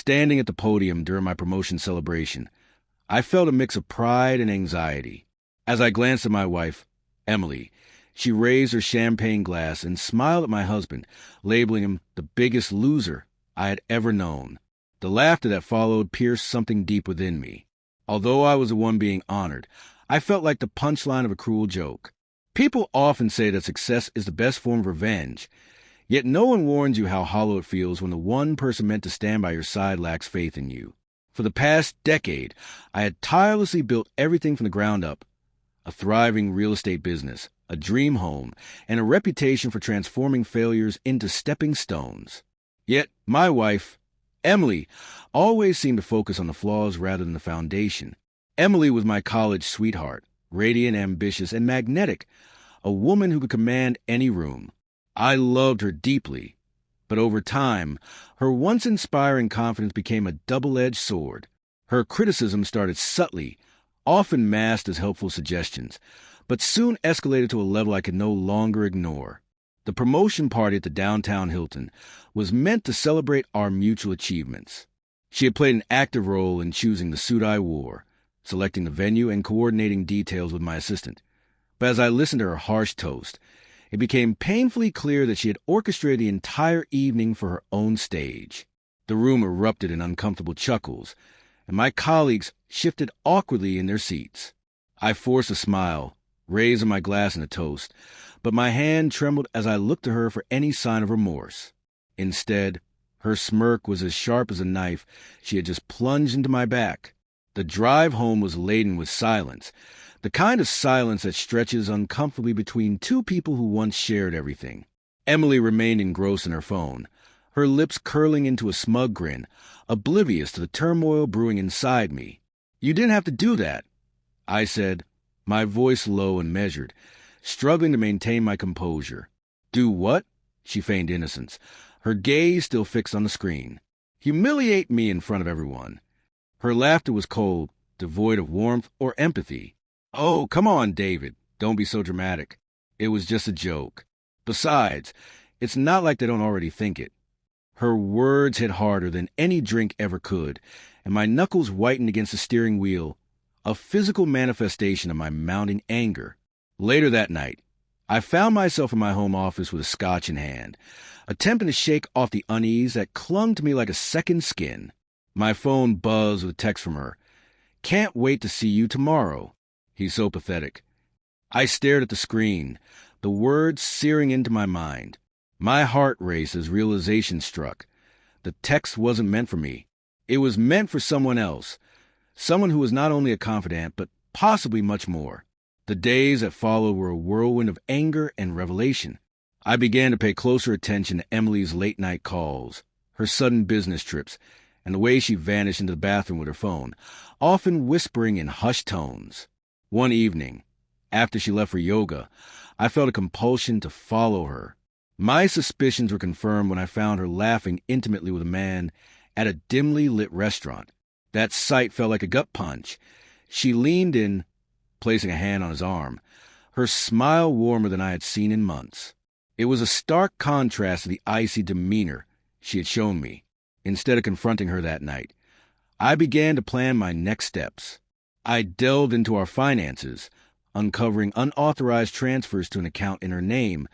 Standing at the podium during my promotion celebration, I felt a mix of pride and anxiety. As I glanced at my wife, Emily, she raised her champagne glass and smiled at my husband, labeling him the biggest loser I had ever known. The laughter that followed pierced something deep within me. Although I was the one being honored, I felt like the punchline of a cruel joke. People often say that success is the best form of revenge, yet no one warns you how hollow it feels when the one person meant to stand by your side lacks faith in you. For the past decade, I had tirelessly built everything from the ground up: a thriving real estate business, a dream home, and a reputation for transforming failures into stepping stones. Yet my wife, Emily, always seemed to focus on the flaws rather than the foundation. Emily was my college sweetheart, radiant, ambitious, and magnetic, a woman who could command any room. I loved her deeply, but over time, her once inspiring confidence became a double-edged sword. Her criticism started subtly, often masked as helpful suggestions, but soon escalated to a level I could no longer ignore. The promotion party at the downtown Hilton was meant to celebrate our mutual achievements. She had played an active role in choosing the suit I wore, selecting the venue, and coordinating details with my assistant. But as I listened to her harsh toast, it became painfully clear that she had orchestrated the entire evening for her own stage. The room erupted in uncomfortable chuckles, and my colleagues shifted awkwardly in their seats. I forced a smile, raising my glass in a toast, but my hand trembled as I looked to her for any sign of remorse. Instead, her smirk was as sharp as a knife she had just plunged into my back. The drive home was laden with silence, the kind of silence that stretches uncomfortably between two people who once shared everything. Emily remained engrossed in her phone, her lips curling into a smug grin, oblivious to the turmoil brewing inside me. "You didn't have to do that," I said, my voice low and measured, struggling to maintain my composure. "Do what?" She feigned innocence, her gaze still fixed on the screen. "Humiliate me in front of everyone." Her laughter was cold, devoid of warmth or empathy. "Oh, come on, David. Don't be so dramatic. It was just a joke. Besides, it's not like they don't already think it." Her words hit harder than any drink ever could, and my knuckles whitened against the steering wheel, a physical manifestation of my mounting anger. Later that night, I found myself in my home office with a scotch in hand, attempting to shake off the unease that clung to me like a second skin. My phone buzzed with a text from her. "Can't wait to see you tomorrow." He's so pathetic. I stared at the screen, the words searing into my mind. My heart raced as realization struck. The text wasn't meant for me. It was meant for someone else, someone who was not only a confidant, but possibly much more. The days that followed were a whirlwind of anger and revelation. I began to pay closer attention to Emily's late-night calls, her sudden business trips, and the way she vanished into the bathroom with her phone, often whispering in hushed tones. One evening, after she left for yoga, I felt a compulsion to follow her. My suspicions were confirmed when I found her laughing intimately with a man at a dimly lit restaurant. That sight felt like a gut punch. She leaned in, placing a hand on his arm, her smile warmer than I had seen in months. It was a stark contrast to the icy demeanor she had shown me. Instead of confronting her that night, I began to plan my next steps. I delved into our finances, uncovering unauthorized transfers to an account in her name,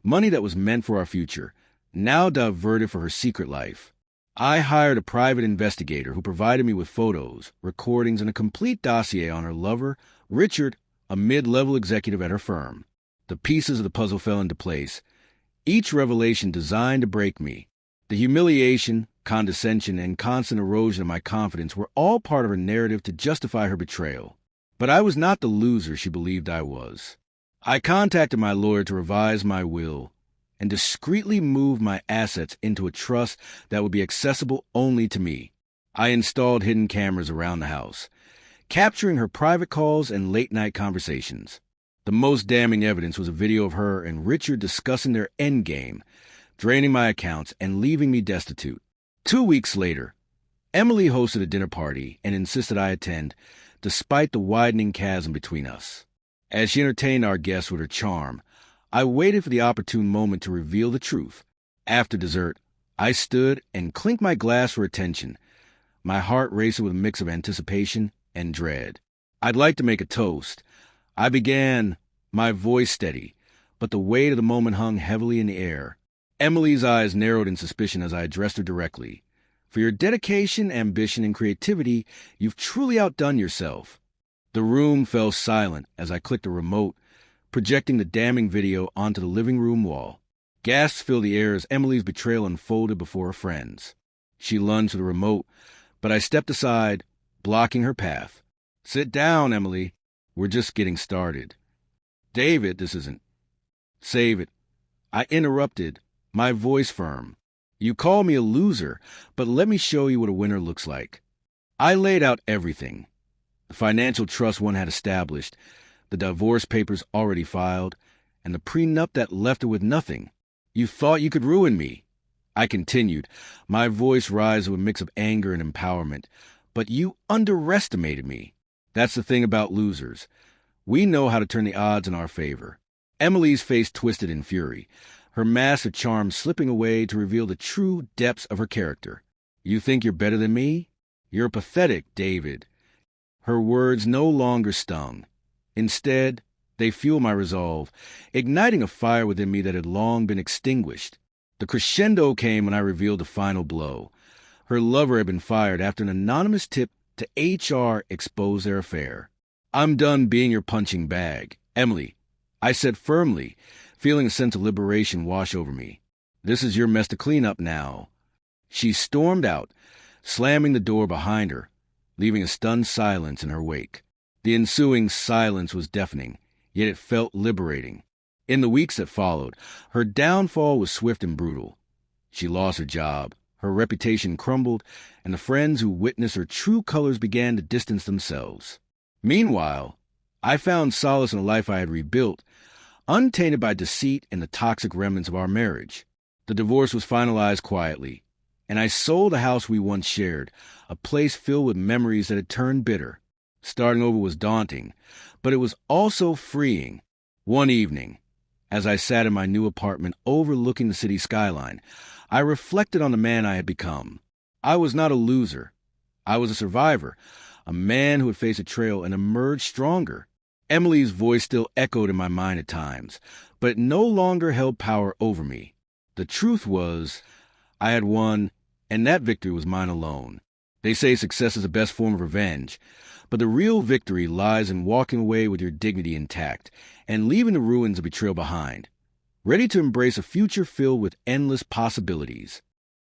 money that was meant for our future, now diverted for her secret life. I hired a private investigator who provided me with photos, recordings, and a complete dossier on her lover, Richard, a mid-level executive at her firm. The pieces of the puzzle fell into place, each revelation designed to break me. The humiliation, condescension, and constant erosion of my confidence were all part of her narrative to justify her betrayal. But I was not the loser she believed I was. I contacted my lawyer to revise my will and discreetly move my assets into a trust that would be accessible only to me. I installed hidden cameras around the house, capturing her private calls and late-night conversations. The most damning evidence was a video of her and Richard discussing their endgame, draining my accounts and leaving me destitute. 2 weeks later, Emily hosted a dinner party and insisted I attend, despite the widening chasm between us. As she entertained our guests with her charm, I waited for the opportune moment to reveal the truth. After dessert, I stood and clinked my glass for attention, my heart racing with a mix of anticipation and dread. I'd like to make a toast. I began, my voice steady, but the weight of the moment hung heavily in the air. Emily's eyes narrowed in suspicion as I addressed her directly. For your dedication, ambition, and creativity, you've truly outdone yourself. The room fell silent as I clicked a remote, projecting the damning video onto the living room wall. Gasps filled the air as Emily's betrayal unfolded before her friends. She lunged for the remote, but I stepped aside, blocking her path. Sit down, Emily. We're just getting started. David, this isn't. Save it. I interrupted, my voice firm. You call me a loser, but let me show you what a winner looks like. I laid out everything. The financial trust one had established, the divorce papers already filed, and the prenup that left her with nothing. You thought you could ruin me. I continued, my voice rising with a mix of anger and empowerment. But you underestimated me. That's the thing about losers. We know how to turn the odds in our favor. Emily's face twisted in fury, her mask of charm slipping away to reveal the true depths of her character. You think you're better than me? You're pathetic, David. Her words no longer stung. Instead, they fueled my resolve, igniting a fire within me that had long been extinguished. The crescendo came when I revealed the final blow. Her lover had been fired after an anonymous tip to HR exposed their affair. I'm done being your punching bag, Emily, I said firmly, feeling a sense of liberation wash over me. This is your mess to clean up now. She stormed out, slamming the door behind her, leaving a stunned silence in her wake. The ensuing silence was deafening, yet it felt liberating. In the weeks that followed, her downfall was swift and brutal. She lost her job, her reputation crumbled, and the friends who witnessed her true colors began to distance themselves. Meanwhile, I found solace in a life I had rebuilt, untainted by deceit and the toxic remnants of our marriage. The divorce was finalized quietly, and I sold the house we once shared, a place filled with memories that had turned bitter. Starting over was daunting, but it was also freeing. One evening, as I sat in my new apartment overlooking the city skyline, I reflected on the man I had become. I was not a loser. I was a survivor, a man who had faced betrayal and emerged stronger. Emily's voice still echoed in my mind at times, but it no longer held power over me. The truth was, I had won, and that victory was mine alone. They say success is the best form of revenge, but the real victory lies in walking away with your dignity intact and leaving the ruins of betrayal behind, ready to embrace a future filled with endless possibilities.